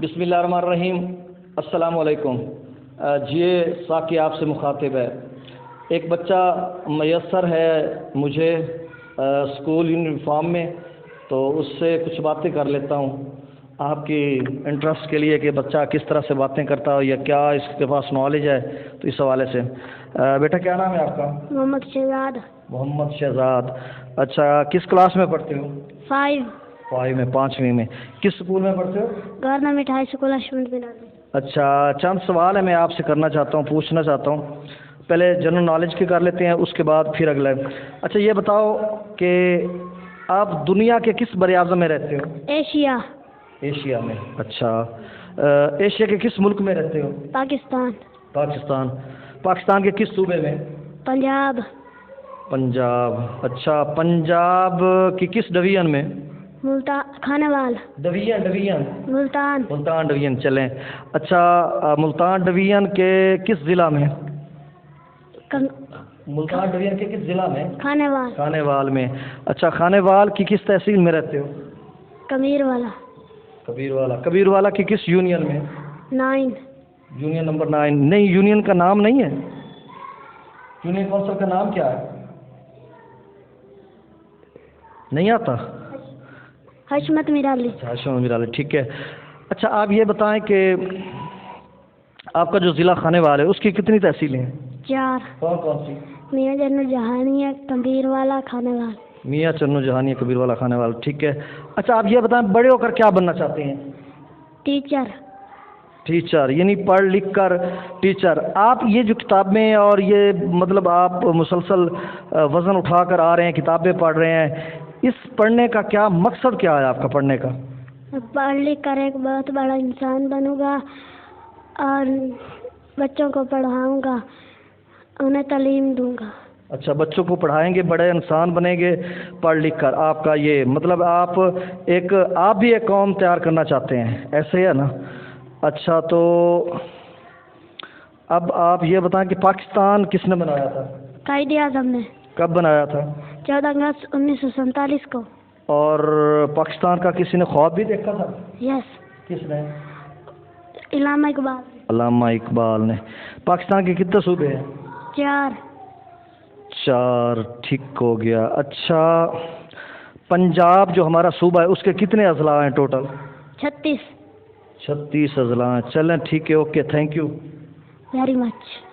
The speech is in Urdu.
بسم اللہ الرحمن الرحیم۔ السلام علیکم۔ یہ ساقی آپ سے مخاطب ہے۔ ایک بچہ میسر ہے مجھے اسکول یونیفارم میں، تو اس سے کچھ باتیں کر لیتا ہوں آپ کی انٹرسٹ کے لیے کہ بچہ کس طرح سے باتیں کرتا ہے یا کیا اس کے پاس نالج ہے، تو اس حوالے سے۔ بیٹا کیا نام ہے آپ کا؟ محمد شہزاد۔ محمد شہزاد۔ اچھا، کس کلاس میں پڑھتے ہو؟ 5 میں، 5ویں میں۔ کس اسکول میں پڑھتے ہو؟ گورنمنٹ ہائی اسکول اشمت بن علی۔ اچھا، چند سوال ہے میں آپ سے کرنا چاہتا ہوں، پوچھنا چاہتا ہوں۔ پہلے جنرل نالج کے کر لیتے ہیں، اس کے بعد پھر اگلا۔ اچھا یہ بتاؤ کہ آپ دنیا کے کس بر اعظم میں رہتے ہو؟ ایشیا۔ ایشیا میں۔ اچھا، ایشیا کے کس ملک میں رہتے ہو؟ پاکستان۔ پاکستان۔ پاکستان کے کس صوبے میں؟ پنجاب۔ پنجاب۔ اچھا، پنجاب کی کس ڈویژن میں؟ کھانے وال۔ ڈویژن ملتان۔ ملتان ڈویژن۔ چلیں، اچھا ملتان ڈویژن کے کس ضلع میں؟ ملتان ڈویژن کے کس ضلع میں؟ کھانے وال۔ کھانے وال میں۔ اچھا، کھانے وال کی کس تحصیل میں رہتے ہو؟ کبیر والا۔ کبیر والا۔ کبیر والا کی کس یونین میں؟ 9۔ Union number 9۔ نہیں، یونین کا نام نہیں ہے؟ یونین کونسل کا نام کیا ہے؟ نہیں آتا؟ حشمت میر علی۔ اچھا، حشمت میر علی، ٹھیک ہے۔ اچھا آپ یہ بتائیں کہ آپ کا جو ضلع کھانے وال ہے اس کی کتنی تحصیلیں ہیں؟ 4۔ کون کون سی؟ میاں جنرل جہانیہ، کبیر والا، کھانے وال۔ میاں چنو جہانی، کبیر والا، کھانے والا، ٹھیک ہے۔ اچھا آپ یہ بتائیں بڑے ہو کر کیا بننا چاہتے ہیں؟ ٹیچر۔ ٹیچر، یعنی پڑھ لکھ کر ٹیچر۔ آپ یہ جو کتابیں اور یہ مطلب آپ مسلسل وزن اٹھا کر آ رہے ہیں، کتابیں پڑھ رہے ہیں، اس پڑھنے کا کیا مقصد کیا ہے آپ کا پڑھنے کا؟ پڑھ لکھ کر ایک بہت بڑا انسان بنوں گا اور بچوں کو پڑھاؤں گا، انہیں تعلیم دوں گا۔ اچھا، بچوں کو پڑھائیں گے، بڑے انسان بنیں گے پڑھ لکھ کر۔ آپ کا یہ مطلب آپ بھی ایک قوم تیار کرنا چاہتے ہیں، ایسے ہے نا؟ اچھا، تو اب آپ یہ بتائیں کہ پاکستان کس نے بنایا تھا؟ قائد اعظم نے۔ کب بنایا تھا؟ 14 اگست 1947 کو۔ اور پاکستان کا کسی نے خواب بھی دیکھا تھا؟ یس۔ کس نے؟ علامہ اقبال۔ علامہ اقبال نے۔ پاکستان کے کتنے صوبے ہیں؟ 4، ٹھیک ہو گیا۔ اچھا، پنجاب جو ہمارا صوبہ ہے اس کے کتنے اضلاع ہیں ٹوٹل؟ 36 36 اضلاع ہیں۔ چلیں ٹھیک ہے، okay, thank you very much.